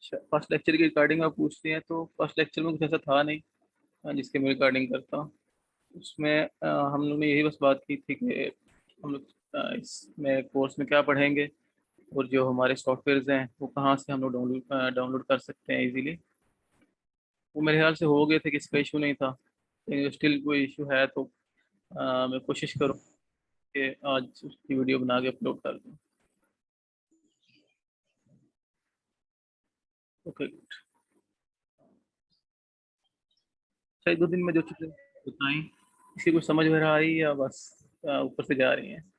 First lecture की recording आप पूछते हैं तो फर्स्ट लेक्चर में कुछ ऐसा था नहीं जिसके मैं रिकॉर्डिंग करता। उसमें हम लोग ने यही बस बात की थी कि हम लोग इसमें कोर्स में क्या पढ़ेंगे और जो हमारे सॉफ्टवेयर्स हैं वो कहाँ से हम लोग डाउनलोड कर सकते हैं इजीली। वो मेरे ख्याल से हो गए थे कि इसका इशू नहीं था, लेकिन स्टिल कोई इशू है तो मैं कोशिश करूँ कि आज उसकी वीडियो बना के अपलोड कर दूँ। Okay good. अच्छा, 1-2 दिन में जो चीज़ें बताई इसी कुछ समझ में आ रही है या बस ऊपर से जा रही हैं?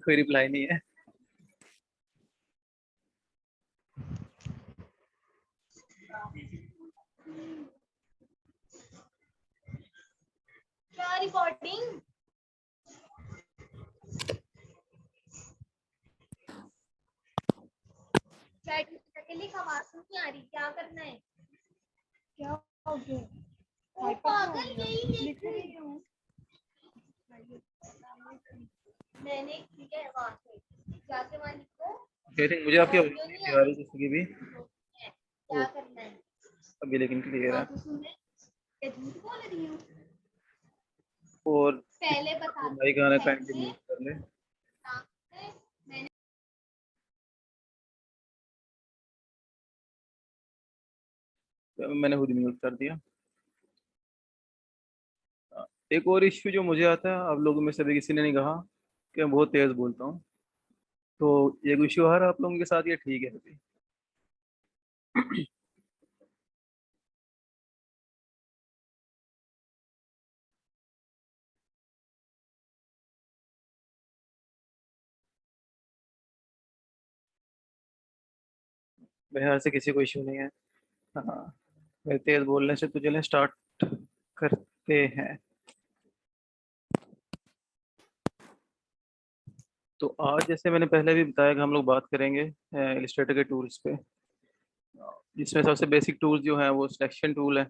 कोई रिप्लाई नहीं है। क्या रिकॉर्डिंग चैट के लिए आवाज नहीं आ रही, क्या करना है? क्या हो गया? पागल यही लिख रही हूँ मैंने। ठीक है वहां से जाके वहां लिखो। आई थिंक मुझे आपकी आवाज़ नहीं आ रही किसी की भी। क्या करना है अभी लेकिन क्लियर है। तो सुने, ये झूठ बोल रही हूँ। और पहले बता भाई गाना सेट काइंडली से म्यूट कर ले। मैंने तो मैंने खुद म्यूट कर दिया। एक और इश्यू जो मुझे आता है, आप लोगों में से भी किसी ने नहीं कहा कि मैं बहुत तेज बोलता हूँ। तो ये इश्यू हर आप लोगों के साथ ये ठीक है अभी? मेरे ख्याल से किसी को इश्यू नहीं है। हाँ, मेरे तेज बोलने से तो चलें स्टार्ट करते हैं। तो आज जैसे मैंने पहले भी बताया कि हम लोग बात करेंगे इलस्ट्रेटर के टूल्स पे, जिसमें सबसे बेसिक टूल जो है वो सिलेक्शन टूल है।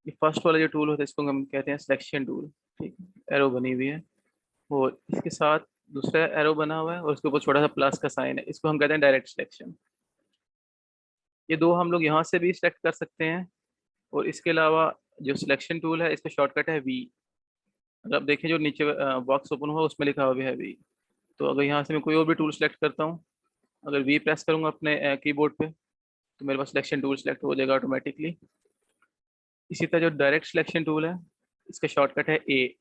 ये फर्स्ट वाला जो टूल होता है इसको हम कहते हैं सिलेक्शन टूल। ठीक, एरो बनी हुई है और इसके साथ दूसरा एरो बना हुआ है और उसके ऊपर छोटा सा प्लस का साइन है, इसको हम कहते हैं डायरेक्ट सिलेक्शन। ये दो हम लोग यहाँ से भी सिलेक्ट कर सकते हैं। और इसके अलावा जो सिलेक्शन टूल है इसका शॉर्टकट है वी। अगर आप देखें जो नीचे बॉक्स ओपन हुआ उसमें लिखा हुआ भी है वी। तो अगर यहाँ से मैं कोई और भी टूल सेलेक्ट करता हूँ, अगर वी प्रेस करूंगा अपने कीबोर्ड पे तो मेरे पास सिलेक्शन टूल सेलेक्ट हो जाएगा ऑटोमेटिकली। इसी तरह जो डायरेक्ट सिलेक्शन टूल है इसका शॉर्टकट है ए।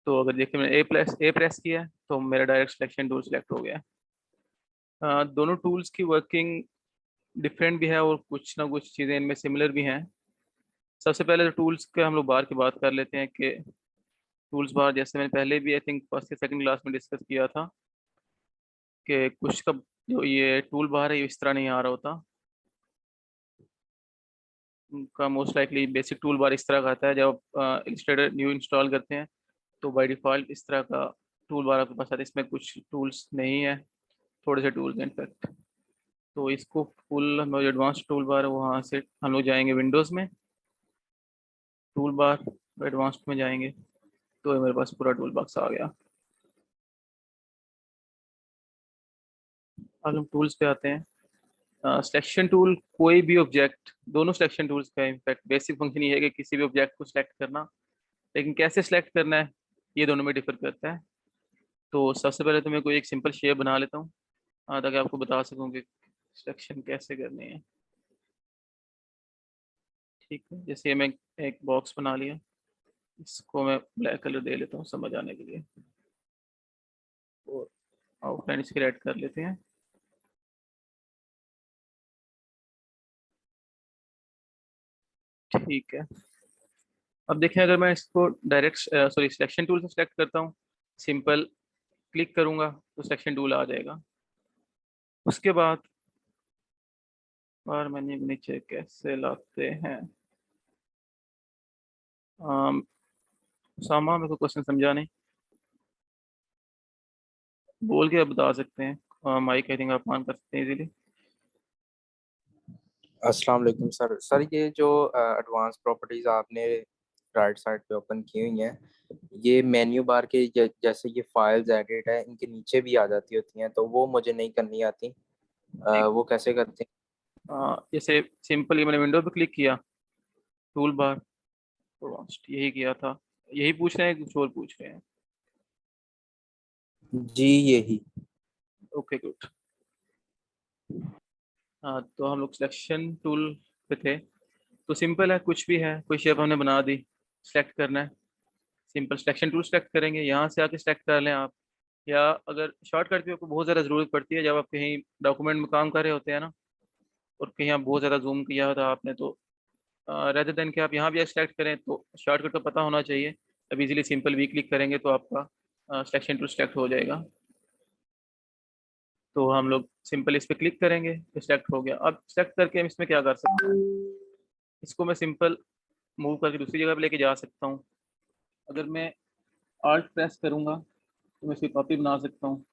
तो अगर देखिए मैंने ए प्रेस किया है तो मेरा डायरेक्ट सिलेक्शन टूल सेलेक्ट हो गया। दोनों टूल्स की वर्किंग डिफरेंट भी है और कुछ ना कुछ चीज़ें इनमें सिमिलर भी हैं। सबसे पहले तो टूल्स के हम लोग बार की बात कर लेते हैं कि टूल्स बार जैसे मैंने पहले भी आई थिंक फर्स्ट या सेकंड क्लास में डिस्कस किया था कि कुछ का जो ये टूल बार है ये इस तरह नहीं आ रहा होता। उनका most likely basic tool bar इस तरह का आता है। जब आप इलस्ट्रेटर न्यू इंस्टॉल करते हैं तो बाय डिफ़ॉल्ट इस तरह का टूल बार आपके पास आता है। इसमें कुछ टूल्स नहीं है, थोड़े से टूल्स इनफैक्ट। तो इसको फुल हम लोग एडवांस टूल बार वहाँ से हम लोग जाएंगे विंडोज़ में, टूल बार एडवांस्ड में जाएंगे तो मेरे पास पूरा टूल बॉक्स आ गया। अब हम टूल्स पे आते हैं। सिलेक्शन टूल कोई भी ऑब्जेक्ट, दोनों सिलेक्शन टूल्स का इनफैक्ट बेसिक फंक्शन ये है कि किसी भी ऑब्जेक्ट को सिलेक्ट करना, लेकिन कैसे सिलेक्ट करना है ये दोनों में डिफर करता है। तो सबसे पहले तो मैं कोई एक सिंपल शेप बना लेता हूँ ताकि आपको बता सकूँ कि सिलेक्शन कैसे करनी है। ठीक है, जैसे मैं एक बॉक्स बना लिया, इसको मैं ब्लैक कलर दे लेता हूँ समझ आने के लिए और आउटलाइन इसकी रेड कर लेते हैं। ठीक है, अब देखें अगर मैं इसको डायरेक्ट सिलेक्शन टूल से सिलेक्ट करता हूँ, सिंपल क्लिक करूंगा तो सिलेक्शन टूल आ जाएगा। उसके बाद और मैंने नीचे कैसे लाते हैं, सामा मेरे को क्वेश्चन समझा नहीं, बोल के आप बता सकते हैं। माइक आई थिंक आप ऑन कर सकते हैं इजीली। अस्सलाम वालेकुम सर। सर ये जो एडवांस प्रॉपर्टीज आपने राइट साइड पे ओपन की हुई हैं, ये मेन्यू बार के जैसे ये फाइल्स एडिट है, इनके नीचे भी आ जाती होती हैं, तो वो मुझे नहीं करनी आती। ठीक। वो कैसे करते जैसे सिंपली मैंने विंडो पे क्लिक किया, टूल बार, यही किया था। यही पूछ रहे हैं, कुछ और पूछ रहे हैं? हैं? जी यही। Okay good. हाँ, तो हम लोग सिलेक्शन टूल पे थे। तो सिंपल है, कुछ भी है, कोई शेप हमने बना दी, सेलेक्ट करना है। सिंपल सिलेक्शन टूल सेलेक्ट करेंगे, यहाँ से आके सेलेक्ट कर लें आप। या अगर शॉर्टकट की आपको बहुत ज़्यादा ज़रूरत पड़ती है, जब आप कहीं डॉक्यूमेंट में काम कर रहे होते हैं ना, और कहीं आप बहुत ज़्यादा जूम किया था आपने, तो रेदर देन कि आप यहाँ भी सेलेक्ट करें, तो शॉर्टकट का पता होना चाहिए। अब इजीली सिंपल वी क्लिक करेंगे तो आपका सिलेक्शन टूल सेलेक्ट हो जाएगा। तो हम लोग सिंपल इस पर क्लिक करेंगे तो सेलेक्ट हो गया। अब सेलेक्ट करके हम इसमें क्या कर सकते हैं, इसको मैं सिंपल मूव करके दूसरी जगह पे लेके जा सकता हूँ। अगर मैं आल्ट प्रेस करूँगा तो मैं इसकी कॉपी बना सकता हूँ।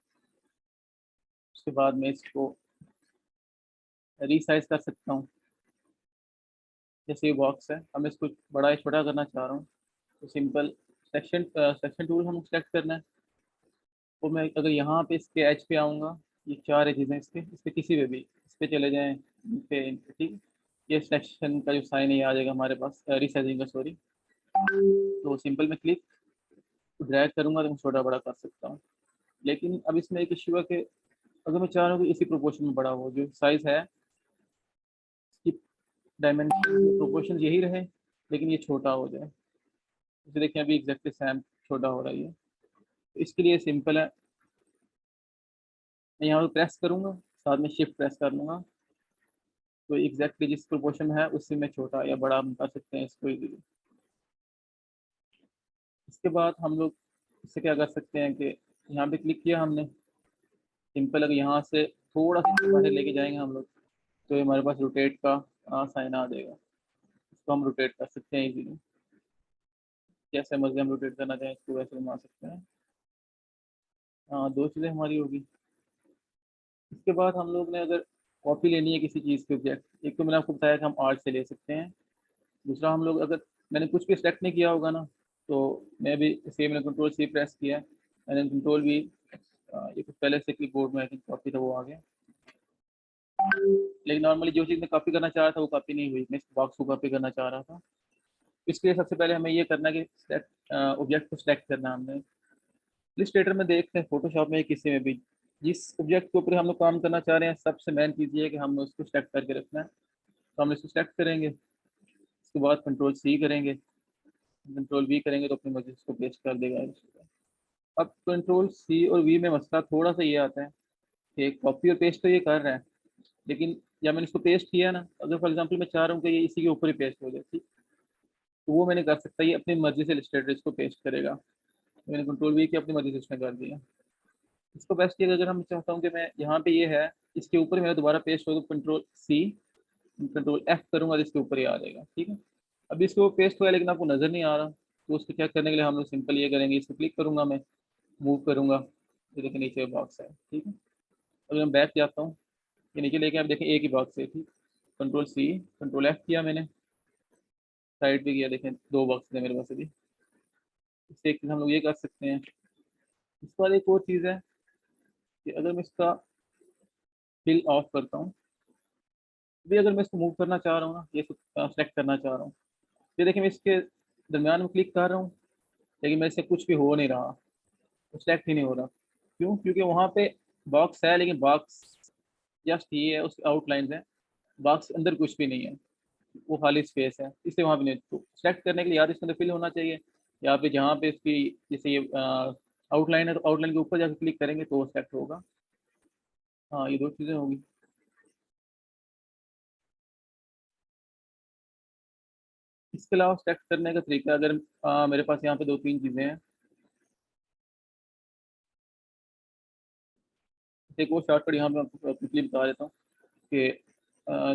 उसके बाद मैं इसको रीसाइज कर सकता हूँ। जैसे ये बॉक्स है, अब मैं इसको बड़ा या छोटा करना चाह रहा हूँ, तो सिंपल सेक्शन टूल हम सेलेक्ट करना है। तो मैं अगर यहाँ पे इसके एच पे आऊँगा, ये चार एजेस हैं इसके, इस पे किसी पे भी इस पे चले जाएं, इन पे, ठीक है। ये सेक्शन का जो साइन है ये आ जाएगा हमारे पास, रीसाइजिंग का, सॉरी। तो सिंपल मैं क्लिक ड्रैग करूँगा तो मैं छोटा बड़ा कर सकता हूँ। लेकिन अब इसमें एक इशू है कि अगर मैं चाह रहा हूँ कि इसी प्रोपोर्शन में बड़ा हो, जो साइज़ है इसकी डायमेंशन प्रोपोर्शन यही रहे, लेकिन ये छोटा हो जाए। जैसे देखिए अभी एग्जैक्टली सेम छोटा हो रहा है ये। तो इसके लिए सिंपल है, मैं यहाँ पे प्रेस करूँगा, साथ में शिफ्ट प्रेस कर लूँगा, तो एग्जैक्टली जिस प्रोपोर्शन है उससे मैं छोटा या बड़ा हम कर सकते हैं इसको इजीली। इसके बाद हम लोग इससे क्या कर सकते हैं कि यहाँ पे क्लिक किया हमने, सिंपल अगर यहाँ से थोड़ा सा बाहर लेके जाएंगे हम लोग, तो ये हमारे पास रोटेट का साइन आ जाएगा। इसको हम रोटेट कर सकते हैं इजीली, जैसे मर्जी हम रोटेट करना चाहें इसको वैसे घुमा सकते हैं। हाँ, दो चीज़ें हमारी होगी। इसके बाद हम लोग ने अगर कॉपी लेनी है किसी चीज़ के ऑब्जेक्ट, एक तो मैंने आपको बताया कि हम आर्ट से ले सकते हैं। दूसरा हम लोग अगर मैंने कुछ भी सेलेक्ट नहीं किया होगा ना, तो मैं भी सेम, मैंने कंट्रोल सी प्रेस किया, मैंने कंट्रोल भी, ये कुछ पहले से क्लिक बोर्ड में आई थिंक कॉपी था वो आ गया। लेकिन नॉर्मली जो चीज़ मैं कॉपी करना चाह रहा था वो कॉपी नहीं हुई, मैं इस बॉक्स को कॉपी करना चाह रहा था। इसके लिए सबसे पहले हमें ये करना है कि ऑब्जेक्ट को सिलेक्ट करना है हमने। इलस्ट्रेटर में देखते हैं, फोटोशॉप में, किसी में भी, जिस ऑब्जेक्ट के ऊपर हम लोग काम करना चाह रहे हैं, सबसे मेन चीज़ ये है कि हमने उसको सेलेक्ट करके रखना है। तो हम इसको सेलेक्ट करेंगे, उसके बाद कंट्रोल सी करेंगे, कंट्रोल वी करेंगे तो अपनी मर्जी से इसको पेस्ट कर देगा। अब कंट्रोल सी और वी में मसला थोड़ा सा ये आता है कि कॉपी और पेस्ट तो ये कर रहा है, लेकिन जब मैंने इसको पेस्ट किया ना, अगर फॉर एग्जांपल मैं चाह रहा हूँ कि ये इसी के ऊपर ही पेस्ट हो जाए, ठीक, तो वो मैंने कर सकता, ये अपनी मर्जी से इलस्ट्रेटर इसको पेस्ट करेगा। मैंने कंट्रोल वी की अपनी मर्जी से इसने कर दिया। इसको बेस्ट ये, अगर हम चाहता हूँ कि मैं यहाँ पे ये है, इसके ऊपर मेरा दोबारा पेस्ट हो, तो कंट्रोल सी कंट्रोल एफ करूँगा तो इसके ऊपर ही आ जाएगा, ठीक है। अभी इसको पेस्ट हुआ है लेकिन आपको नज़र नहीं आ रहा, तो उसको चेक करने के लिए हम लोग सिंपल ये करेंगे, इसको क्लिक करूँगा, मैं मूव करूँगा, ये देखिए नीचे बॉक्स है, ठीक है। अभी मैं बैक जाता हूँ, ये नीचे लेके आप देखें एक ही बॉक्स है, ठीक। कंट्रोल सी कंट्रोल एफ किया मैंने, साइड पे किया, देखें दो बॉक्स है मेरे पास अभी। इससे एक चीज़ हम लोग ये कर सकते हैं। इसके बाद एक और चीज़ है कि अगर मैं इसका फिल ऑफ करता हूँ, अभी अगर मैं इसको मूव करना चाह रहा हूँ ना, ये सेलेक्ट करना चाह रहा हूँ, ये देखिए मैं इसके दरमियान में क्लिक कर रहा हूँ, लेकिन मेरे से कुछ भी हो नहीं रहा, सेलेक्ट ही नहीं हो रहा। क्यों? क्योंकि वहाँ पे बॉक्स है, लेकिन बॉक्स जस्ट ये है, उसकी आउटलाइंस है, बॉक्स के अंदर कुछ भी नहीं है, वो खाली स्पेस है, इसलिए वहाँ पे नहीं। तो सेलेक्ट करने के लिए या तो इसके अंदर फिल होना चाहिए, या पे जहाँ पे इसकी जैसे ये आउटलाइन है, तो आउटलाइन के ऊपर जाकर क्लिक करेंगे तो वो सेलेक्ट होगा। हाँ, ये दो चीज़ें होगी। इसके अलावा सेलेक्ट करने का तरीका, अगर मेरे पास यहाँ पे दो तीन चीज़ें हैं, एक वो शॉर्टकट यहाँ पे आपको क्विकली बता देता हूँ कि अ,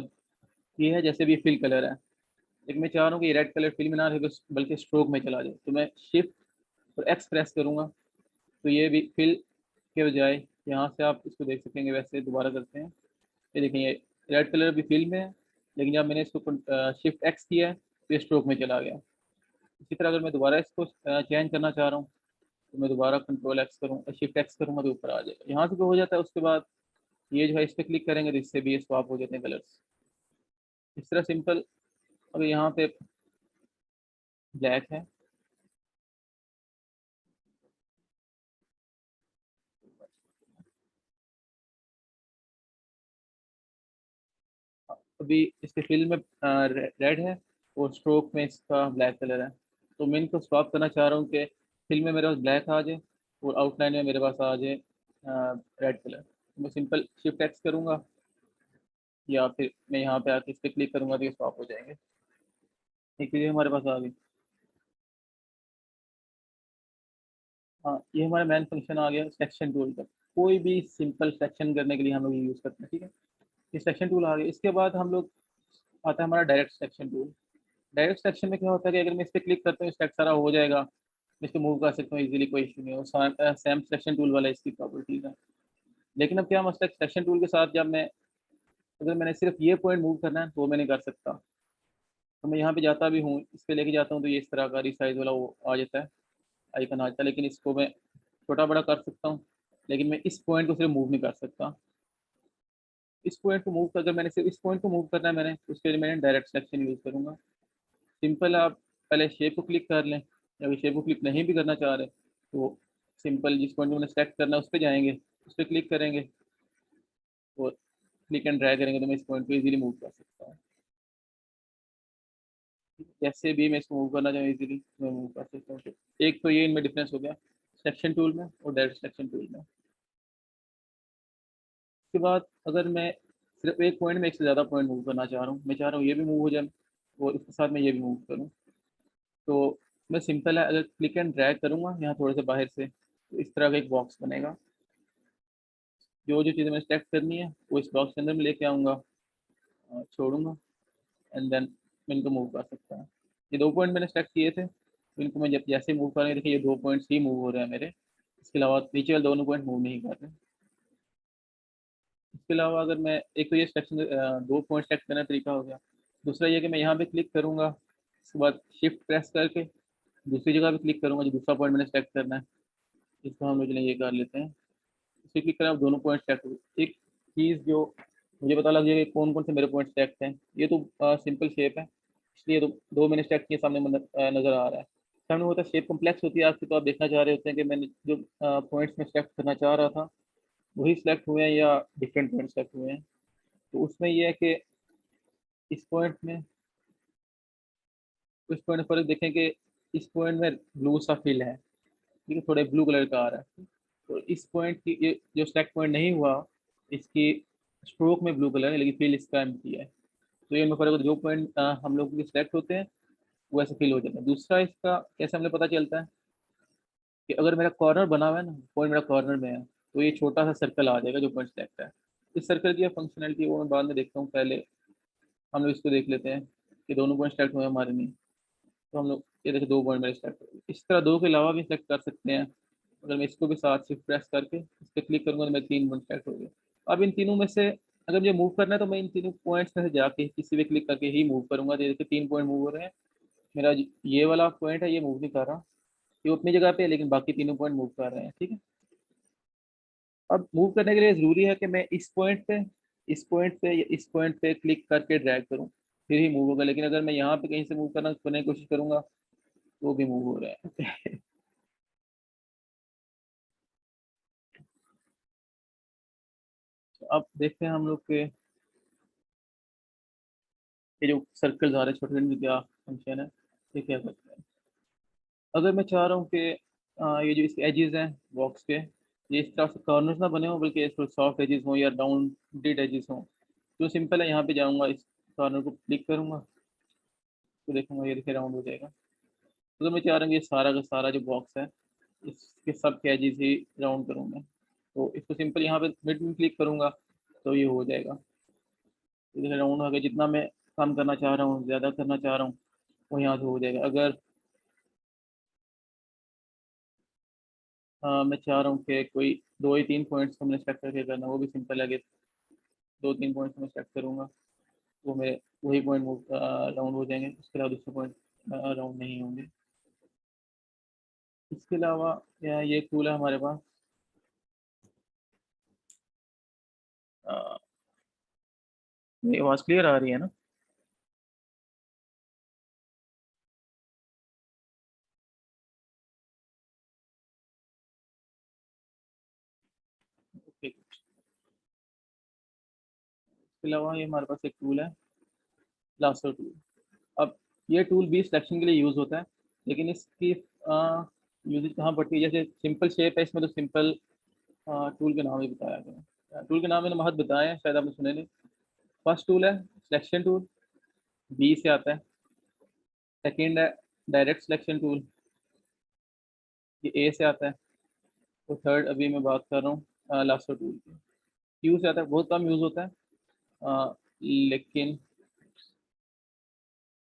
ये है, जैसे भी फिल कलर है, लेकिन मैं चाह रहा हूँ कि ये रेड कलर फिल में ना रहे, बल्कि स्ट्रोक में चला जाए, तो मैं शिफ्ट और एक्स प्रेस करूँगा, तो ये भी फिल के बजाय यहाँ से आप इसको देख सकेंगे, वैसे दोबारा करते हैं, ये देखें ये रेड कलर भी फिल में है, लेकिन जब मैंने इसको शिफ्ट एक्स किया है तो ये स्ट्रोक में चला गया। इसी तरह अगर मैं दोबारा इसको चेंज करना चाह रहा हूँ तो मैं दोबारा कंट्रोल एक्स करूँ, शिफ्ट एक्स करूँगा तो ऊपर आ जाएगा। यहाँ से तो हो जाता है। उसके बाद ये जो है इस पर क्लिक करेंगे तो इससे भी ये स्वैप हो जाते हैं कलर्स। इस तरह सिंपल। अब यहाँ पे ब्लैक है, अभी इसके फिल में रेड है और स्ट्रोक में इसका ब्लैक कलर है। तो मैं इनको स्वैप करना चाह रहा हूँ कि फिल में मेरे पास ब्लैक आ जाए और आउटलाइन में मेरे पास आ जाए रेड कलर। मैं सिंपल शिफ्ट एक्स करूँगा या फिर मैं यहाँ पे आके इस पर क्लिक करूँगा तो ये स्वैप हो जाएंगे। एक ये हमारे पास आ गई। हाँ, ये हमारा मेन फंक्शन आ गया सेक्शन टूल का। कोई भी सिंपल सेक्शन करने के लिए हम लोग ये यूज़ करते हैं, ठीक है। ये सेक्शन टूल आ गया। इसके बाद हम लोग आता है हमारा direct section tool. Direct section में क्या होता है कि अगर मैं इस पर क्लिक करता हूँ सेलेक्ट सारा हो जाएगा, मैं इसको मूव कर सकता हूँ इजीली, कोई इशू नहीं हो। सेम सेक्शन टूल वाला इसकी प्रॉपर्टीज है। लेकिन अब क्या मसला है सेक्शन टूल के साथ, जब मैं अगर मैंने सिर्फ ये पॉइंट मूव करना है तो मैं नहीं कर सकता। तो मैं यहाँ पे जाता भी हूँ, इस पर लेके जाता हूँ तो ये इस तरह का रिसाइज वाला वो आ जाता है, आइकन आ जाता है। लेकिन इसको मैं छोटा बड़ा कर सकता हूँ, लेकिन मैं इस पॉइंट को सिर्फ मूव नहीं कर सकता। इस पॉइंट को मूव कर, अगर मैंने सिर्फ इस पॉइंट को मूव करना है मैंने, उसके लिए मैंने डायरेक्ट सेक्शन यूज़ करूँगा। सिंपल, आप पहले शेप को क्लिक कर लें, या अगर शेप को क्लिक नहीं भी करना चाह रहे तो सिंपल जिस पॉइंट को मैंने सेलेक्ट करना है उस पर जाएंगे, उस पर क्लिक करेंगे और क्लिक एंड ड्रैग करेंगे तो मैं इस पॉइंट को इजीली मूव कर सकता हूँ। जैसे भी मैं इसको मूव करना चाहूँ इजीली मैं मूव कर सकता हूँ। एक तो ये इनमें डिफरेंस हो गया सेक्शन टूल में और डायरेक्ट सेक्शन टूल में। उसके बाद अगर मैं सिर्फ एक पॉइंट में एक से ज़्यादा पॉइंट मूव करना चाह रहा हूँ, मैं चाह रहा हूँ ये भी मूव हो जाए और इसके साथ मैं ये भी मूव करूँ, तो मैं सिंपल है अगर क्लिक एंड ड्रैग करूँगा यहाँ थोड़े से बाहर से तो इस तरह का एक बॉक्स बनेगा। जो जो चीज़ें मैंने सेलेक्ट करनी है वो इस बॉक्स के अंदर में लेके आऊँगा, छोड़ूंगा एंड देन मैं इनको मूव कर सकता हूँ। ये दो पॉइंट मैंने सेलेक्ट किए थे तो इनको मैं जब जैसे मूव करेंगे देखिए ये दो पॉइंट्स ही मूव हो रहे हैं मेरे, इसके अलावा नीचे वाले दोनों पॉइंट मूव नहीं कर रहे। इसके अलावा अगर मैं एक तो ये सेक्शन दो पॉइंट सेलेक्ट करने का तरीका हो गया। दूसरा ये कि मैं यहाँ पे क्लिक करूँगा, उसके बाद शिफ्ट प्रेस करके दूसरी जगह पे क्लिक करूँगा जो दूसरा पॉइंट मैंने सेलेक्ट करना है। इसको हम लोग चलिए ये कर लेते हैं। इस पर क्लिक करें, अब दोनों पॉइंट सेलेक्ट हो। एक चीज़ जो मुझे पता लग जाएगा कि कौन कौन से मेरे पॉइंट सेलेक्ट हैं। ये तो सिंपल शेप है इसलिए तो दो मैंने सेलेक्ट किए सामने नज़र आ रहा है। सामने होता है शेप कम्प्लेक्स होती है आपकी, तो आप देखना चाह रहे होते हैं कि मैंने जो पॉइंट्स में सेलेक्ट करना चाह रहा था वही सिलेक्ट हुए हैं या डिफरेंट पॉइंट सेलेक्ट हुए हैं। तो उसमें ये है कि इस पॉइंट में उस पॉइंट पर देखें कि इस पॉइंट में ब्लू सा फिल है, ठीक है, थोड़े ब्लू कलर का आ रहा है। तो इस पॉइंट की ये जो सेलेक्ट पॉइंट नहीं हुआ इसकी स्ट्रोक में ब्लू कलर है लेकिन फिल इसका एम्प्टी है। तो ये में फर्क होता है, जो पॉइंट हम लोग के सिलेक्ट होते हैं वो ऐसे फिल हो जाता है। दूसरा इसका कैसे हमें पता चलता है कि अगर मेरा कॉर्नर बना हुआ है ना, पॉइंट मेरा कॉर्नर में है तो ये छोटा सा सर्कल आ जाएगा जो पॉइंट सेलेक्ट है। इस सर्कल की फंक्शनलिटी वो मैं बाद में देखता हूँ, पहले हम लोग इसको देख लेते हैं कि दोनों पॉइंट सेलेक्ट हुए हमारे नहीं। तो हम लोग ये देखिए दो पॉइंट मेरे सेलेक्ट हुए। इस तरह दो के अलावा भी सेलेक्ट कर सकते हैं। अगर मैं इसको भी साथ शिफ्ट प्रेस करके इस पर क्लिक करूँगा तो मेरे तीन पॉइंट सेलेक्ट हो गए। अब इन तीनों में से अगर मुझे मूव करना है तो मैं इन तीनों पॉइंट्स में से जाके किसी भी क्लिक करके ही मूव करूंगा। तो ये देखिए तीन पॉइंट मूव हो रहे हैं। मेरा ये वाला पॉइंट है ये मूव नहीं कर रहा, ये अपनी जगह पे है, लेकिन बाकी तीनों पॉइंट मूव कर रहे हैं, ठीक है। अब मूव करने के लिए ज़रूरी है कि मैं इस पॉइंट पे क्लिक करके ड्रैग करूं फिर ही मूव होगा। लेकिन अगर मैं यहाँ पे कहीं से मूव करने की कोशिश करूंगा तो वो भी मूव हो रहा है। तो अब देखते हैं हम लोग के ये जो सर्कल्स आ रहे हैं छोटे छोटे क्या फंक्शन है, ये क्या करते हैं। अगर मैं चाह रहा हूँ कि ये जो इसके एजेस हैं बॉक्स के ये इस तरह से कॉर्नर्स ना बने हों बल्कि थोड़े सॉफ्ट एजेस हों या राउंडेड एजेस हों, तो सिंपल है यहाँ पे जाऊँगा इस कॉर्नर को क्लिक करूँगा तो देखूंगा ये देखिए राउंड हो जाएगा। तो अगर मैं चाह रहा हूँ ये सारा का सारा जो बॉक्स है इसके सब के एजेस ही राउंड करूँगा तो इसको सिंपल यहाँ पे मिड में क्लिक करूँगा तो ये हो जाएगा। तो देखिए राउंड हो गया। जितना मैं कम करना चाह रहा हूँ ज़्यादा करना चाह रहा हूँ वो यहाँ से हो जाएगा। अगर मैं चाह रहा हूँ कि कोई दो ही तीन पॉइंट्स को मैंने सेलेक्ट करके करना, वो भी सिंपल है कि दो तीन पॉइंट्स में सेलेक्ट करूँगा वो मेरे वही पॉइंट राउंड हो जाएंगे, उसके अलावा दूसरे पॉइंट राउंड नहीं होंगे। इसके अलावा ये एक टूल है हमारे पास, ये आवाज़ क्लियर आ रही है ना? ओके, इसके अलावा ये हमारे पास एक टूल है लासो टूल। अब ये टूल भी सिलेक्शन के लिए यूज़ होता है, लेकिन इसकी यूजेज कहाँ पड़ती है? जैसे सिंपल शेप है इसमें, तो सिंपल टूल के नाम ही बताया गया। टूल के नाम मैंने महत बताया है, शायद आपने सुने नहीं। फर्स्ट टूल है सिलेक्शन टूल, बी से आता है। सेकंड है डायरेक्ट सिलेक्शन टूल, ये ए से आता है। तो थर्ड अभी मैं बात कर रहा हूँ लासो टूल की, क्यू से आता है। बहुत कम यूज़ होता है, लेकिन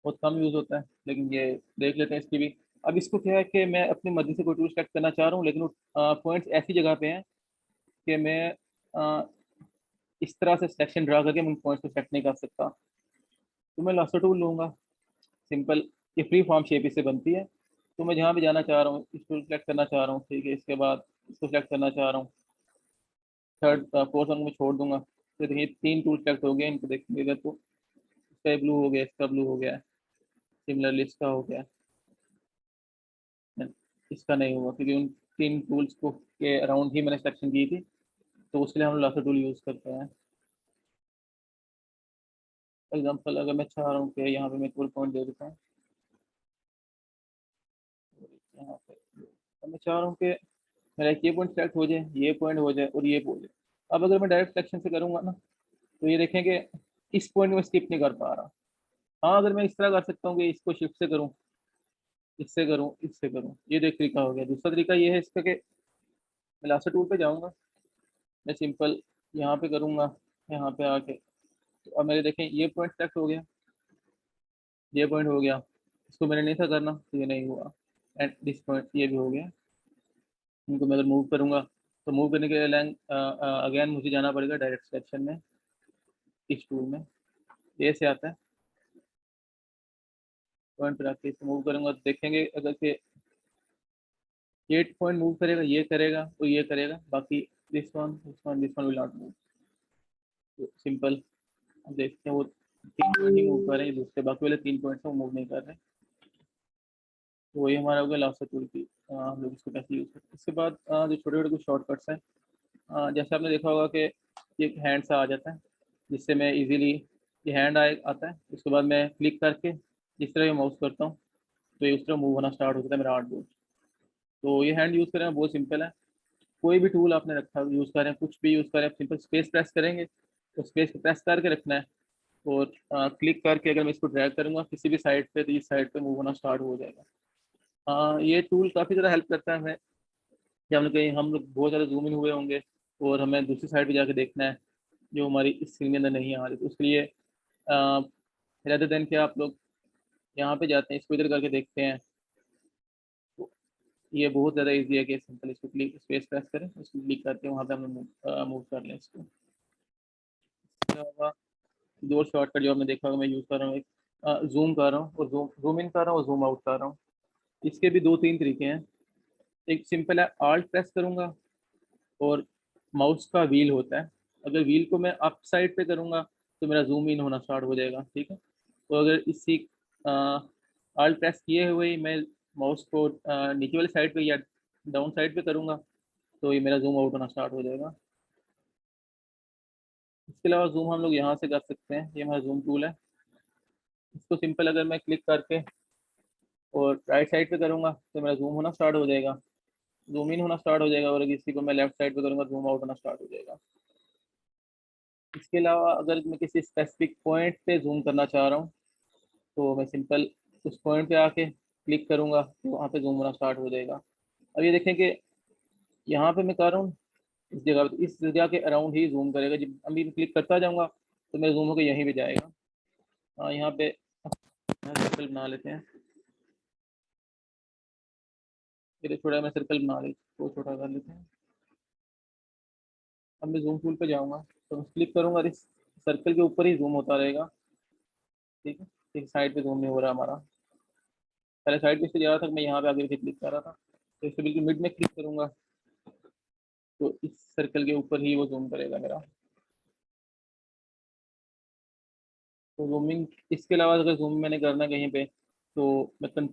बहुत कम यूज़ होता है, लेकिन ये देख लेते हैं इसकी भी। अब इसको क्या है कि मैं अपनी मर्जी से कोई टूल सेलेक्ट करना चाह रहा हूँ, लेकिन पॉइंट्स ऐसी जगह पे हैं कि मैं अ, इस तरह से सिलेक्शन ड्रा करके मैं उन पॉइंट्स को सेलेक्ट नहीं कर सकता। तो मैं लासो टूल लूँगा, सिंपल। ये फ्री फॉर्म शेप इससे बनती है। तो मैं जहाँ भी जाना चाह रहा हूँ, इस टूल सेलेक्ट करना चाह रहा हूँ, ठीक है, इसके बाद इसको सेलेक्ट करना चाह रहा हूँ, थर्ड फोर्थ वन में छोड़ दूंगा। तो देखिए 3 टूल सेलेक्ट हो गए, इनको देखिएगा तो इसका ब्लू हो गया, इसका ब्लू हो गया, सिमिलरली इसका हो गया, इसका नहीं हुआ, क्योंकि उन 3 टूल्स को के अराउंड ही मैंने सिलेक्शन की थी। तो उसके लिए हम लासो टूल यूज़ करते हैं। एग्जाम्पल अगर मैं चाह रहा हूँ कि यहाँ पे मैं टूल पॉइंट दे देता हूँ, यहाँ पे अब मैं चाह रहा हूँ कि मेरा एक ये पॉइंट सेलेक्ट हो जाए, ये पॉइंट हो जाए और ये हो जाए। अब अगर मैं डायरेक्ट सिलेक्शन से करूँगा ना, तो ये देखेंगे इस पॉइंट में स्किप नहीं कर पा रहा। हाँ, अगर मैं इस तरह कर सकता हूँ कि इसको शिफ्ट से करूँ, इससे करूँ, इससे करूँ, ये तो एक तरीका हो गया। दूसरा तरीका ये है इसका कि मैं लासो टूल पे जाऊँगा, मैं सिंपल यहाँ पे करूँगा, यहाँ पे आके। तो अब मेरे देखें ये पॉइंट सेलेक्ट हो गया, ये पॉइंट हो गया, इसको मैंने नहीं था करना तो ये नहीं हुआ, एंड दिस पॉइंट ये भी हो गया। इनको मैं अगर मूव करूँगा, तो मूव करने के लिए अगेन मुझे जाना पड़ेगा डायरेक्ट सिलेक्शन में, इस टूल में ए से आता है। पॉइंट पर आके इसे मूव करूँगा तो देखेंगे अगर कि ये पॉइंट मूव करेगा, ये करेगा तो ये करेगा, बाकी this one will not move. तो सिंपल, अब देखते हैं वो 3 पॉइंट ही मूव कर रहे हैं, दूसरे बाकी वाले 3 पॉइंट से वो मूव नहीं कर रहे। तो वही हमारा हो गया लासो टूल की, हम लोग इसको कैसे यूज़ करते हैं। इसके बाद जो छोटे छोटे कुछ शॉर्टकट्स हैं, जैसे आपने देखा होगा कि एक हैंड सा आ जाता है, जिससे मैं इजीली, ये हैंड आए आता है, उसके बाद मैं क्लिक करके जिस तरह ये माउस करता हूँ तो ये उस तरह मूव होना स्टार्ट हो जाता है मेरा आर्टबोर्ड। तो ये हैंड यूज़ करना बहुत सिंपल है। कोई भी टूल आपने रखा यूज़ करें, कुछ भी यूज़ करें, सिंपल स्पेस प्रेस करेंगे, तो स्पेस को प्रेस करके रखना है, और क्लिक करके अगर मैं इसको ड्रैग करूँगा किसी भी साइड पे, तो इस साइड पे मूव होना स्टार्ट हो जाएगा। ये टूल काफ़ी ज़्यादा हेल्प करता है हमें, कि हम लोग बहुत ज़्यादा जूम इन हुए होंगे और हमें दूसरी साइड पे जाके देखना है जो हमारी इस स्क्रीन के अंदर नहीं आ रही, तो उसके लिए रेदर देन कि आप लोग यहाँ पे जाते हैं, इसको इधर करके देखते हैं, तो ये बहुत ज़्यादा ईजी है कि सिंपल इसको क्लिक स्पेस प्रेस करें, उसको क्लिक करके वहाँ पे हम मूव कर लें इसको। इसके अलावा दो शॉर्टकट जो आपने देखा होगा मैं यूज़ कर रहा हूँ, एक जूम कर रहा हूँ और जूम इन कर रहा हूँ और जूम आउट कर रहा हूँ। इसके भी 2-3 तरीके हैं। एक सिंपल है, आल्ट प्रेस करूँगा और माउस का व्हील होता है, अगर व्हील को मैं अप साइड पे करूँगा तो मेरा जूम इन होना स्टार्ट हो जाएगा, ठीक है। तो अगर इसी आल्ट प्रेस किए हुए ही मैं माउस को नीचे वाली साइड पे या डाउन साइड पे करूँगा तो ये मेरा जूम आउट होना स्टार्ट हो जाएगा। इसके अलावा जूम हम लोग यहाँ से कर सकते हैं, ये हमारा जूम टूल है। इसको सिंपल अगर मैं क्लिक करके और राइट साइड पे करूँगा तो मेरा जूम होना स्टार्ट हो जाएगा, जूम इन होना स्टार्ट हो जाएगा, और अगर इसी को मैं लेफ्ट साइड पे करूँगा जूम आउट होना स्टार्ट हो जाएगा। इसके अलावा अगर मैं किसी स्पेसिफिक पॉइंट पे जूम करना चाह रहा हूँ, तो मैं सिंपल उस पॉइंट पे आके क्लिक करूँगा तो वहाँ पे जूम होना स्टार्ट हो जाएगा। अब ये देखें कि यहाँ पे मैं कर रहा हूँ इस जगह के अराउंड ही जूम करेगा, जब अभी मैं क्लिक करता जाऊँगा तो मेरा जूम होकर यहीं पे जाएगा। यहाँ पे सर्कल बना लेते हैं, फिर थोड़ा मैं सर्कल बना लेते तो छोटा कर लेते हैं। अब मैं जूम टूल पे जाऊँगा तो मैं क्लिक करूँगा, इस सर्कल के ऊपर ही जूम होता रहेगा, ठीक है, एक साइड पे जूम नहीं हो रहा हमारा। पहले साइड पे से जा रहा था, मैं यहाँ पे आगे से क्लिक कर रहा था, तो इससे बिल्कुल मिड में क्लिक करूंगा तो इस सर्कल के ऊपर ही वो जूम करेगा मेरा। तो जूमिंग, इसके अलावा अगर जूम मैंने करना है कहीं पे, तो मैं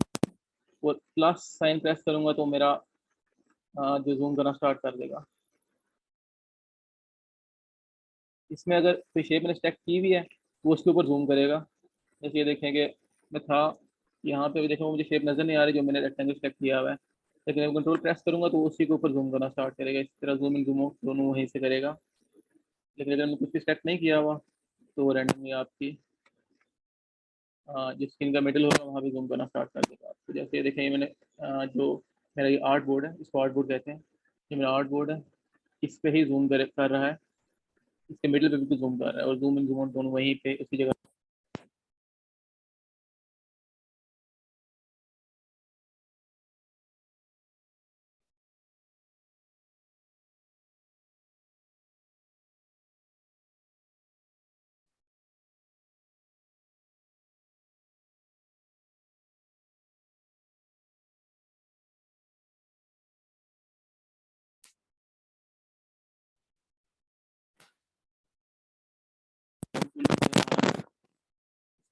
वो प्लस साइन प्रेस करूंगा तो मेरा जो जूम करना स्टार्ट कर देगा। इसमें अगर कोई शेप मैंने सेलेक्ट की भी है वो उसके ऊपर जूम करेगा। जैसे ये देखेंगे, मैं था यहाँ पे, देखो मुझे शेप नज़र नहीं आ रही जो मैंने रेक्टेंगल सेलेक्ट किया हुआ है, लेकिन मैं कंट्रोल प्रेस करूंगा तो उसी के ऊपर जूम करना स्टार्ट करेगा। इस तरह जूमिंग जूम आउट दोनों वहीं से करेगा। लेकिन अगर मैं कुछ भी सेलेक्ट नहीं किया हुआ तो वो रैंडमली आपकी जो स्क्रीन का मिडल होगा वहाँ भी जूम करना स्टार्ट कर देगा। तो जैसे ये देखें, मैंने जो मेरा ये आर्ट बोर्ड है, इसको आर्ट बोर्ड कहते हैं, ये मेरा आर्ट बोर्ड है, इस पे ही जूम कर रहा है, इसके मिडल पे भी जूम कर रहा है, और जूम इन जूम आउट दोनों वहीं पे उसी जगह।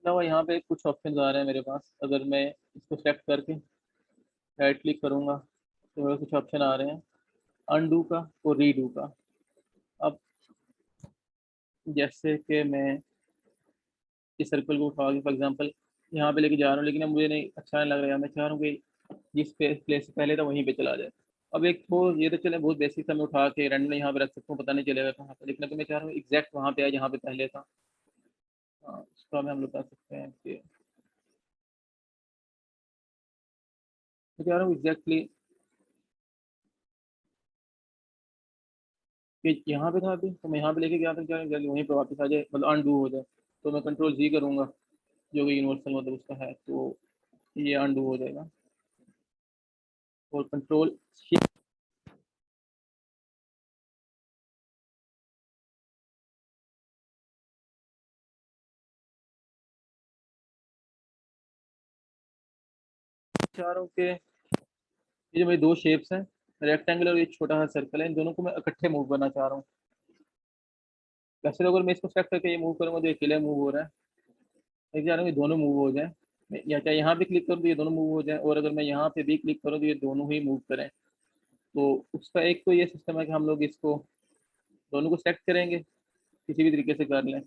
अलावा यहाँ पे कुछ ऑप्शन आ रहे हैं मेरे पास। अगर मैं इसको सेलेक्ट करके राइट क्लिक करूँगा तो मेरे कुछ ऑप्शन आ रहे हैं, अनडू का और रीडू का। अब जैसे कि मैं इस सर्कल को उठा के फॉर एग्जांपल यहाँ पे लेके जा रहा हूँ, लेकिन अब मुझे नहीं अच्छा नहीं लग रहा है, मैं चाह रहा हूँ कि जिस प्लेस से पहले था वहीं पे चला जाए। अब एक तो ये तो चले बहुत बेसिक था, मैं उठा के रैंडम यहाँ पे रख सकता हूँ, पता नहीं चलेगा कहाँ पे, लेकिन अगर मैं चाह रहा हूँ एग्जैक्ट वहाँ पे आए जहाँ पे पहले था। इसको हम लोग बता सकते हैं कि मैं चाह रहा हूँ एग्जैक्टली कि यहाँ पे था अभी, तो मैं यहाँ पे लेके गया था, क्या वहीं पे वापस आ जाए, मतलब अनडू हो जाए। तो मैं कंट्रोल जी करूँगा जो कि यूनिवर्सल मतलब उसका है, तो ये अनडू हो जाएगा। और कंट्रोल चाह रहा हूँ कि ये जो मेरी दो शेप्स हैं, रेक्टेंगल और ये छोटा सा सर्कल है, इन दोनों को मैं इकट्ठे मूव करना चाह रहा हूँ। वैसे तो अगर मैं इसको सेलेक्ट करके ये मूव करूँगा तो ये अकेले मूव हो रहा है, मैं चाह रहा हूँ ये दोनों मूव हो जाए। या चाहे यहाँ पे क्लिक करूँ तो ये दोनों मूव हो जाए, और अगर मैं यहाँ पे भी क्लिक करूँ तो ये दोनों ही मूव करें। तो उसका एक तो ये सिस्टम है कि हम लोग इसको दोनों को सेलेक्ट करेंगे, किसी भी तरीके से कर लें,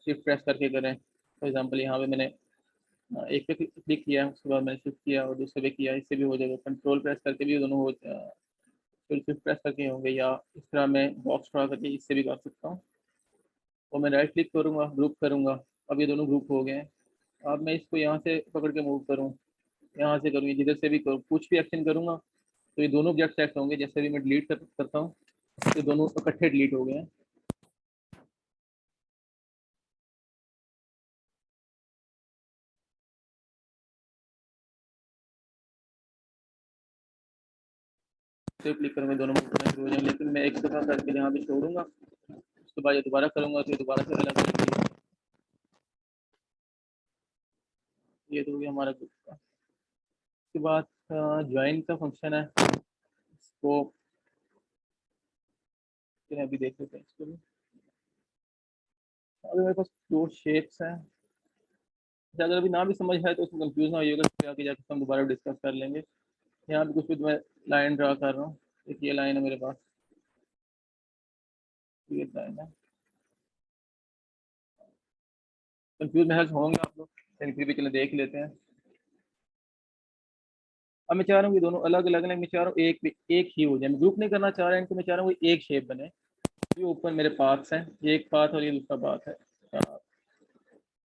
शिफ्ट प्रेस करके करें। फॉर एग्जाम्पल यहाँ पे मैंने एक पे क्लिक किया, उसके बाद मैंने शिफ्ट किया और दूसरे पे किया, इससे भी हो जाएगा। कंट्रोल प्रेस करके भी दोनों हो, फिर शिफ्ट प्रेस करके होंगे, या इस तरह मैं बॉक्स ड्रा करके इससे भी कर सकता हूँ। और मैं राइट क्लिक करूँगा, ग्रुप करूँगा, अब ये दोनों ग्रुप हो गए हैं। अब मैं इसको यहाँ से पकड़ के मूव करूँ, यहाँ से करूँ, जिधर से भी करूँ, कुछ भी एक्शन करूँगा तो ये दोनों ऑब्जेक्ट सेलेक्ट होंगे। जैसे भी मैं डिलीट करता हूँ तो दोनों इकट्ठे डिलीट हो गए हैं। तो क्लिक करूँगा दोनों मूव करना शुरू हो जाएंगे, लेकिन मैं एक दफ़ा करके यहाँ पे छोड़ूंगा, उसके बाद ये दोबारा करूँगा तो ये दोबारा से अलग करेंगे। ये तो हो गया हमारा ग्रुप का। उसके बाद ज्वाइन का फंक्शन है, इसको अभी देख लेते हैं इसको भी। अभी मेरे पास दो शेप्स हैं, अगर अभी ना भी समझ आए तो उसमें कंफ्यूज ना होइएगा, फिर आगे जाकर हम दोबारा डिस्कस कर लेंगे। यहाँ पे कुछ भी मैं लाइन ड्रा कर रहा हूँ, एक ये लाइन है मेरे पास, ये लाइन है। कंफ्यूज महज होंगे आप लोग, लेकिन फिर भी चले देख लेते हैं। अब मैं चाह रहा हूँ कि दोनों अलग अलग, मैं चाह रहा हूँ एक ही हो जाए, मैं ग्रुप नहीं करना चाह रहा हूँ इनको, मैं चाह रहा हूँ एक शेप बने। ये ऊपर मेरे पाथ्स हैं, ये एक पाथ और ये दूसरा पाथ है।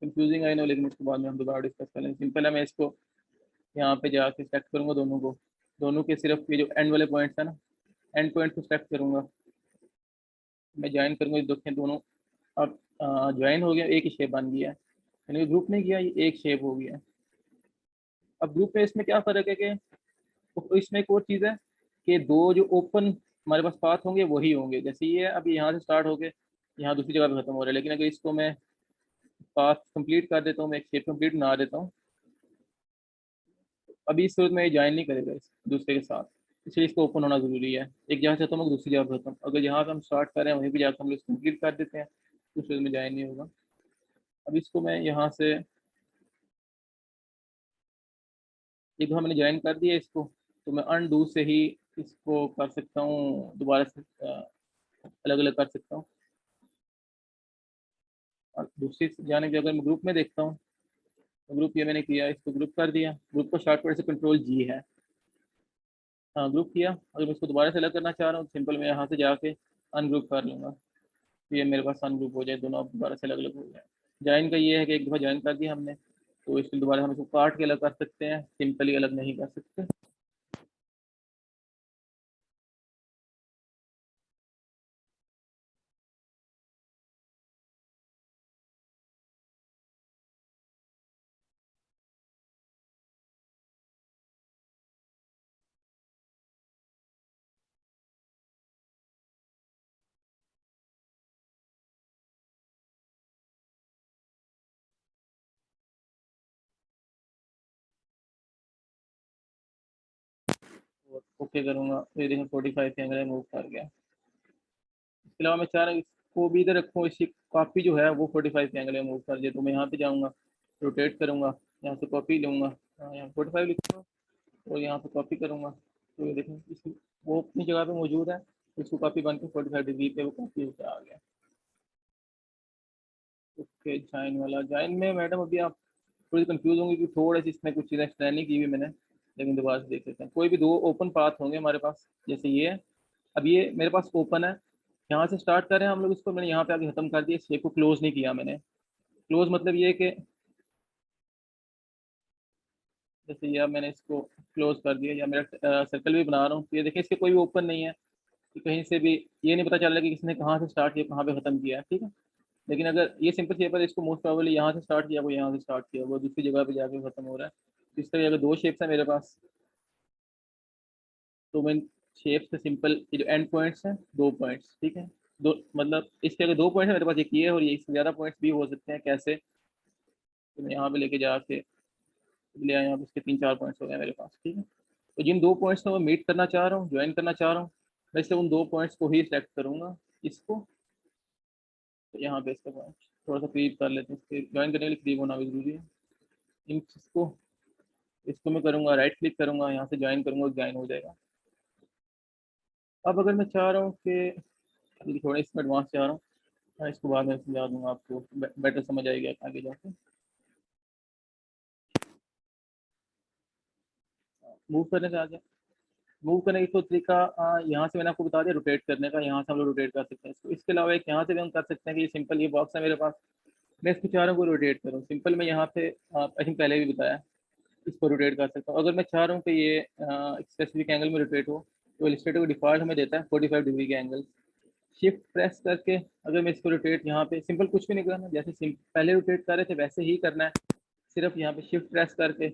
कंफ्यूजिंग आई नो, लेकिन उसके बाद में हम दोबारा डिस्कस कर लेंगे। सिंपल है, मैं इसको यहाँ पे जाके सेलेक्ट करूँगा दोनों को, दोनों के सिर्फ ये जो एंड वाले पॉइंट्स है ना, एंड पॉइंट को सेलेक्ट करूँगा, मैं ज्वाइन करूँगा, देखें दोनों अब ज्वाइन हो गया, एक ही शेप बन गया है। मैंने ग्रुप नहीं किया, ये एक शेप हो गया है। अब ग्रुप में इसमें क्या फ़र्क है कि तो इसमें एक और चीज़ है कि दो जो ओपन हमारे पास पाथ होंगे वही होंगे। जैसे ये अभी यहाँ से स्टार्ट होके यहाँ दूसरी जगह पे खत्म हो रहा है, लेकिन अगर इसको मैं पाथ कंप्लीट कर देता हूँ, मैं एक शेप कंप्लीट बना देता हूँ। अभी इस सूरत में ये ज्वाइन नहीं करेगा इस दूसरे के साथ, इसलिए इसको ओपन होना ज़रूरी है। एक जगह से खत्म होगा दूसरी जगह पे खत्म, अगर जहाँ पे हम स्टार्ट कर रहे हैं वहीं पे जाकर हम इसको कंप्लीट कर देते हैं तो सूरत में ज्वाइन नहीं होगा। अब इसको मैं यहाँ से एक बार मैंने ज्वाइन कर दिया इसको, तो मैं अनडू से ही इसको कर सकता हूँ, दोबारा से अलग अलग कर सकता हूँ। और दूसरी जाने की अगर मैं ग्रुप में देखता हूँ तो ग्रुप ये मैंने किया, इसको ग्रुप कर दिया, ग्रुप को शॉर्टकट से कंट्रोल जी है। हाँ ग्रुप किया, अगर मैं इसको दोबारा से अलग करना चाह रहा हूँ सिंपल मैं यहाँ से जाके अनग्रुप कर लूँगा, तो ये मेरे पास अनग्रुप हो जाए, दोनों अब दोबारा से अलग अलग हो जाए। ज्वाइन का ये है कि एक दफ़ा ज्वाइन कर दिया हमने तो इसको दोबारा हम इसको काट के अलग कर सकते हैं, सिंपली अलग नहीं कर सकते। और ओके करूँगा तो ये देखिए 45 के एंगल मूव कर गया। इसके अलावा मैं चाह रहा हूँ इसको भी इधर रखूँ, इसकी कॉपी जो है वो 45 के एंगल में मूव कर दिया, तो मैं यहाँ पे जाऊँगा, रोटेट करूँगा, यहाँ से कॉपी लूँगा, यहाँ 45 लिखूँगा और यहाँ पे कॉपी करूँगा, तो ये देखें इसकी वो अपनी जगह पे मौजूद है, इसको कॉपी बन के 45 डिग्री पे वो कॉपी होकर आ गया। ओके ज्वाइन वाला, ज्वाइन में मैडम अभी आप थोड़ी कंफ्यूज होंगे कि थोड़ा सी इसमें कुछ चीज़ें एक्सप्लेन नहीं की हुई मैंने, लेकिन दोबारा से देख लेते हैं। कोई भी दो ओपन पाथ होंगे हमारे पास, जैसे ये है, अब ये मेरे पास ओपन है, यहाँ से स्टार्ट कर रहे हैं हम लोग इसको, मैंने यहाँ पे आगे खत्म कर दिया, शेप को क्लोज नहीं किया मैंने। क्लोज मतलब ये कि जैसे ये मैंने इसको क्लोज कर दिया या मेरा सर्कल भी बना रहा हूँ, तो ये देखिए इसके कोई भी ओपन नहीं है कि कहीं से भी ये नहीं पता चल रहा कि किसने कहाँ से स्टार्ट किया कहाँ पे खत्म किया, ठीक है। लेकिन अगर ये सिंपल शेप है इसको मोस्ट प्रोबेबली यहाँ से स्टार्ट किया, वो यहाँ से स्टार्ट किया, वो दूसरी जगह पे जाके खत्म हो रहा है। इस तरह अगर दो शेप्स है मेरे पास, तो मैं शेप से सिंपल ये जो एंड पॉइंट्स हैं, दो पॉइंट्स, ठीक है, दो मतलब इसके अगर दो पॉइंट्स है मेरे पास, एक ये है और ये इससे ज़्यादा पॉइंट्स भी हो सकते हैं, कैसे, तो मैं यहाँ पे लेके जाके ले आया, यहाँ पे इसके 3-4 पॉइंट्स हो गए मेरे पास, ठीक है। तो जिन दो पॉइंट्स को मैं मीट करना चाह रहा हूँ, ज्वाइन करना चाह रहा हूँ, मैं इससे उन दो पॉइंट्स को ही सेलेक्ट करूँगा, इसको, तो यहाँ पे इसका पॉइंट थोड़ा सा करीब कर लेते हैं, इसके ज्वाइन करने के लिए करीब होना भी जरूरी है। इन इसको इसको मैं करूँगा, राइट क्लिक करूँगा, यहाँ से ज्वाइन करूँगा, ज्वाइन हो जाएगा। अब अगर मैं चाह रहा हूँ कि थोड़ा इसमें एडवांस चाह रहा हूँ, मैं इसको बाद में समझा दूंगा आपको, बेटर समझ आएगी आगे जाके। मूव करने का आ गया, मूव करने की तो तरीका यहाँ से मैंने आपको बता दिया, रोटेट करने का, यहाँ से हम लोग रोटेट कर सकते हैं इसको। इसके अलावा एक यहाँ से भी हम कर सकते हैं कि ये सिंपल ये बॉक्स है मेरे पास, मैं इसको चाह रहा हूँ रोटेट करूँ, सिंपल मैं यहाँ पे आई थिंक पहले भी बताया, इसको रोटेट कर सकता हूँ। अगर मैं चाह रहा हूँ कि ये एक स्पेसिफिक एंगल में रोटेट हो, तो इलस्ट्रेटर को डिफॉल्ट हमें देता है 45 डिग्री के एंगल। शिफ्ट प्रेस करके अगर मैं इसको रोटेट यहाँ पे सिंपल कुछ भी नहीं करना, जैसे पहले रोटेट कर रहे थे वैसे ही करना है, सिर्फ यहाँ पे शिफ्ट प्रेस करके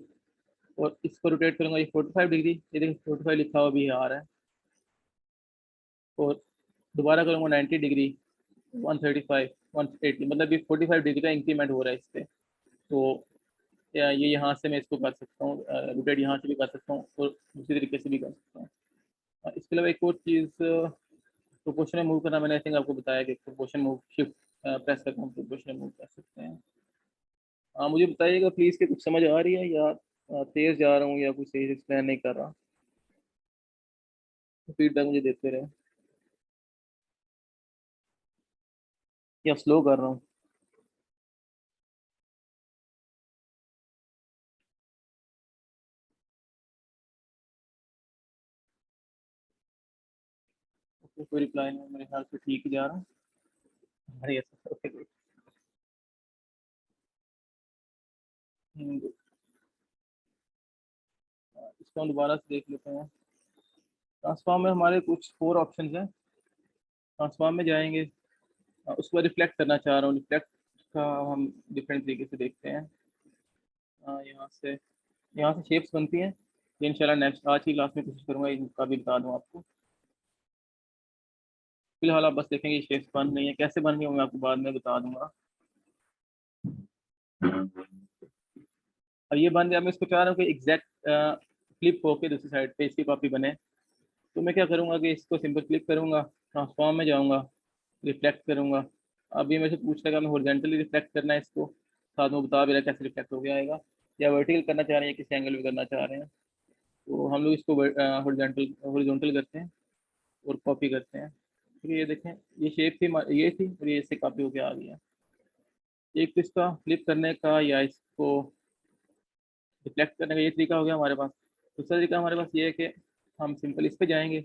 और इसको रोटेट करूँगा, ये 45 डिग्री, ये देखिए 45 लिखा हुआ भी आ रहा है, और दोबारा करूँगा 90 डिग्री, 135, 180, मतलब ये 45 डिग्री का इंक्रीमेंट हो रहा है इस पर। तो ये यहाँ से मैं इसको कर सकता हूँ, रोटेट यहाँ से भी कर सकता हूँ और दूसरी तरीके से भी कर सकता हूँ। इसके अलावा एक और चीज़, प्रोपोर्शन में मूव करना, मैंने आई थिंक आपको बताया कि प्रोपोर्शन मूव शिफ्ट प्रेस करके हम प्रोपोर्शन में मूव कर सकते हैं। मुझे बताइएगा प्लीज़ कि कुछ समझ आ रही है या तेज़ जा रहा हूँ या कुछ सही से एक्सप्लेन नहीं कर रहा, फीडबैक मुझे देते रहे, या स्लो कर रहा हूँ। कोई रिप्लाई नहीं, मेरे ख्याल से ठीक ही जा रहा है। Yes okay good. इसको हम दोबारा से देख लेते हैं। ट्रांसफॉर्म में हमारे कुछ 4 ऑप्शन हैं, ट्रांसफॉर्म में जाएंगे, उसको रिफ्लेक्ट करना चाह रहा हूँ, रिफ्लेक्ट का हम डिफरेंट तरीके से देखते हैं। यहाँ से शेप्स बनती हैं, ये इंशाल्लाह नेक्स्ट आज की क्लास में कोशिश करूँगा इनका भी बता दूँ आपको। फिलहाल आप बस देखेंगे शेप्स बन रही हैं, कैसे बन रही हैं मैं आपको बाद में बता दूंगा। अब ये बन गया, मैं इसको चाह रहा हूँ कि एग्जैक्ट फ्लिप होके दूसरी साइड पे इसकी कॉपी बने। तो मैं क्या करूँगा कि इसको सिंपल क्लिक करूँगा, ट्रांसफॉर्म में जाऊँगा, रिफ्लेक्ट करूँगा। अभी मेरे से पूछ लेगा मैं हॉरिजॉन्टली रिफ्लेक्ट करना है इसको, साथ में बता भी रहा है कैसे रिफ्लेक्ट हो गया आएगा, या वर्टिकल करना चाह रहे हैं, किस एंगल में करना चाह रहे हैं। तो हम लोग इसको हॉरिजॉन्टल करते हैं और कॉपी करते हैं। ठीक है, ये देखें, ये शेप थी, ये थी, और ये इससे कॉपी होके आ गया। एक तो इसका फ्लिप करने का या इसको रिफ्लेक्ट करने का ये तरीका हो गया हमारे पास। दूसरा तरीका हमारे पास ये है कि हम सिंपल इस पे जाएंगे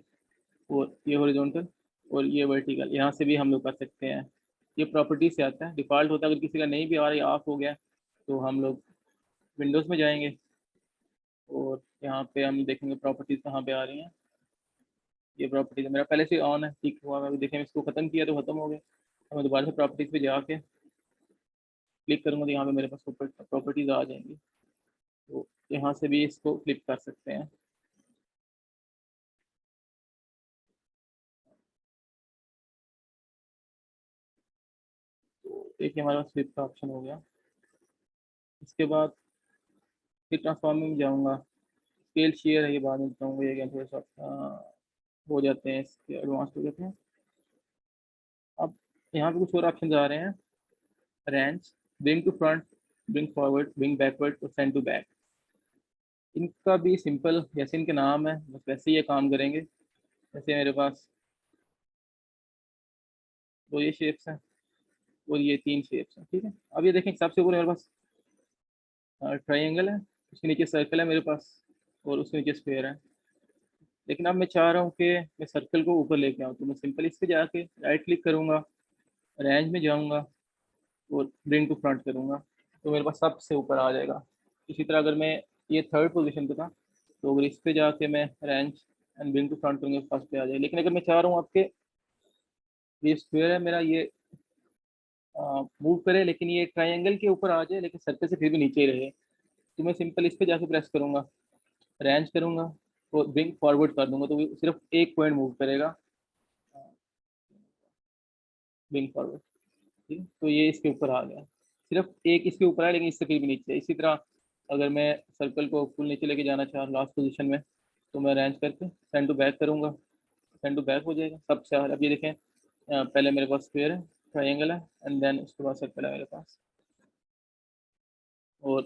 और ये हॉरिजॉन्टल और ये वर्टिकल, यहाँ से भी हम लोग कर सकते हैं। ये प्रॉपर्टी से आता है, डिफ़ॉल्ट होता है। अगर किसी का नहीं भी आ रहा है, ऑफ हो गया, तो हम लोग विंडोज़ में जाएंगे और यहाँ पे हम देखेंगे प्रॉपर्टीज़ कहाँ पे आ रही हैं। ये प्रॉपर्टीज मेरा पहले से ऑन है, ठीक हुआ। मैं अभी देखें इसको ख़त्म किया तो ख़त्म हो गया। तो मैं दोबारा से प्रॉपर्टीज़ पे जाके क्लिक करूँगा तो यहाँ पे मेरे पास प्रॉपर्टीज़ आ जाएंगी। तो यहाँ से भी इसको क्लिक कर सकते हैं। तो एक हमारे पास फ्लिप का ऑप्शन हो गया। इसके बाद फिर ट्रांसफॉर्मिंग में जाऊँगा, स्केल शेयर है, ये बाद में बताऊँगा। ये क्या थोड़ा सा हो जाते हैं, इसके एडवांस हो जाते हैं। अब यहाँ पे कुछ और ऑप्शन आ रहे हैं, arrange, bring to front, bring forward, bring backward और सेंड टू बैक। इनका भी सिंपल जैसे इनके नाम है बस वैसे ही ये काम करेंगे। जैसे मेरे पास दो ये शेप्स हैं और ये तीन शेप्स हैं, ठीक है। अब ये देखें, सबसे ऊपर मेरे पास ट्राइंगल है, उसके नीचे सर्कल है मेरे पास, और उसके नीचे स्क्वायर है। लेकिन अब मैं चाह रहा हूँ कि मैं सर्कल को ऊपर लेके आऊँ, तो मैं सिंपल इस पे जाके राइट क्लिक करूँगा, रेंज में जाऊँगा और ब्रिंग टू फ्रंट करूँगा, तो मेरे पास सबसे ऊपर आ जाएगा। इसी तरह अगर मैं ये थर्ड पोजीशन पे था, तो अगर इस पे जाके मैं arrange and bring to front करूँगा, फर्स्ट पे आ जाएगा। लेकिन अगर मैं चाह रहा हूँ आपके ये स्क्वायर है मेरा, ये मूव करे लेकिन ये ट्राइंगल के ऊपर आ जाए, लेकिन सर्कल से फिर भी नीचे ही रहे, तो मैं सिंपल इस पे जाके प्रेस करूँगा, रेंज करूँगा और ब्रिंग फॉरवर्ड कर दूंगा, तो वो सिर्फ एक पॉइंट मूव करेगा, ब्रिंग फॉरवर्ड। ठीक है, तो ये इसके ऊपर आ गया, सिर्फ एक इसके ऊपर है लेकिन इससे फिर भी नीचे। इसी तरह अगर मैं सर्कल को फुल नीचे लेके जाना चाह लास्ट पोजीशन में, तो मैं रेंज करके सेंड टू बैक करूँगा, सेंड टू बैक हो जाएगा सबसे। अब ये देखें, पहले मेरे पास स्क्वायर है, ट्राइंगल है, एंड देन उसके बाद सर्कल है मेरे पास। और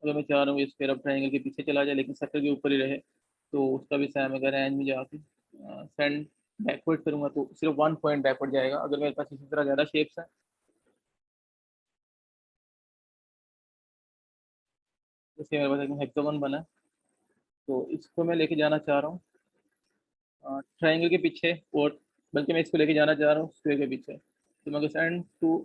अगर मैं चाह रहा हूँ इस अब ट्राइंगल के पीछे चला जाए लेकिन सर्कल के ऊपर ही रहे, तो उसका भी सेम है, रेंज में जाके सेंड बैकवर्ड करूँगा तो सिर्फ 1 पॉइंट बैकवर्ड जाएगा। अगर मेरे पास इसी तरह ज़्यादा शेप्स हैं, जैसे मेरे पास एक हेक्सागन बना है, तो इसको मैं लेके जाना चाह रहा हूँ ट्राइंगल के पीछे, और बल्कि मैं इसको लेके जाना चाह रहा हूँ स्क्वायर के पीछे। तो मैं सेंड टू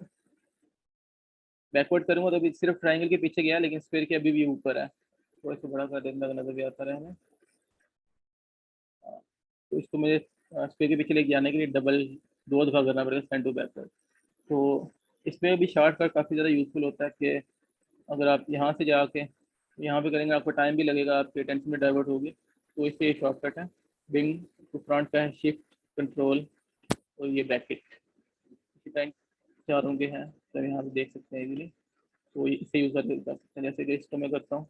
बैकवर्ड करूँगा तो अभी सिर्फ ट्राइंगल के पीछे गया, लेकिन स्क्वायर के अभी भी ऊपर है। थोड़ा सा बड़ा कर देना, नजर भी आता रहे हमें। तो इसको मुझे स्क्वायर के पीछे लेके जाने के लिए डबल 2 दफ़ा करना पड़ेगा, सेंड टू बैकवर्ड। तो इसमें भी शॉर्टकट काफ़ी ज़्यादा यूज़फुल होता है कि अगर आप यहाँ से जाके यहाँ पे करेंगे, आपको टाइम भी लगेगा, आपकी टेंशन में डाइवर्ट होगी। तो इससे ये शॉर्टकट है, बिंग टू फ्रंट का है शिफ्ट कंट्रोल और ये ब्रैकेट, इसी टाइम चारों के हैं, तो यहाँ पे देख सकते हैं इजीली। तो इसे यूज़ करके कर सकते हैं, जैसे कि इसको मैं करता हूँ,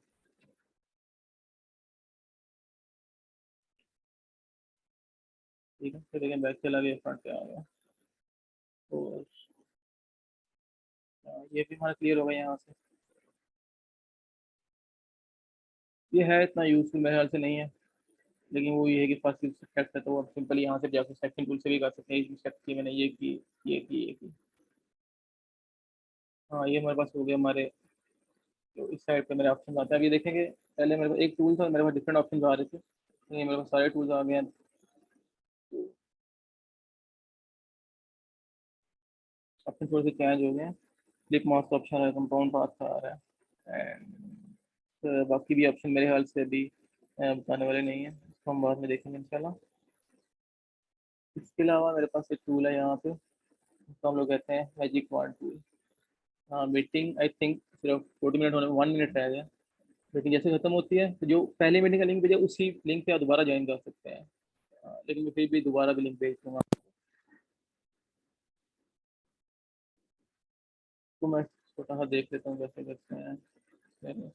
ठीक है। फिर देखिए बैक चला गया, फ्रंट पे आ गया, और ये भी हमारा क्लियर होगा यहाँ से। ये है इतना यूज़फुल मेरे ख्याल से नहीं है, लेकिन वो ये है कि फर्स्ट सेलेक्ट है, तो आप सिंपली यहाँ से जाकर सेक्शन टूल से भी कर सकते हैं। सेलेक्ट की मैंने, ये की, ये की, ये की। हाँ, ये हमारे पास हो गया। हमारे जो इस साइड पे मेरे ऑप्शन आते हैं, अभी देखेंगे पहले मेरे पास एक टूल था, मेरे पास डिफरेंट ऑप्शन आ रहे थे, तो ये मेरे पास सारे टूल्स आ गए हैं। ऑप्शन थोड़े से चेंज हो गए हैं, फ्लिप मास्क ऑप्शन है, कंपाउंड पाथ का आ रहा है, एंड बाकी भी ऑप्शन मेरे ख्याल से अभी बताने वाले नहीं है, इसको हम बाद में देखेंगे इंशाल्लाह। इसके अलावा मेरे पास एक टूल है यहाँ पे, उसको हम लोग कहते हैं मैजिक वार्ड टूल। हाँ, मीटिंग आई थिंक सिर्फ 40 मिनट होने में 1 मिनट रह गया, लेकिन जैसे खत्म होती है तो जो पहले मीटिंग का लिंक भेजा उसी लिंक पे आप दोबारा ज्वाइन कर सकते हैं। लेकिन मैं फिर भी दोबारा भी लिंक भेज दूंगा। तो मैं छोटा सा देख लेता हूँ कैसे करते हैं पहले।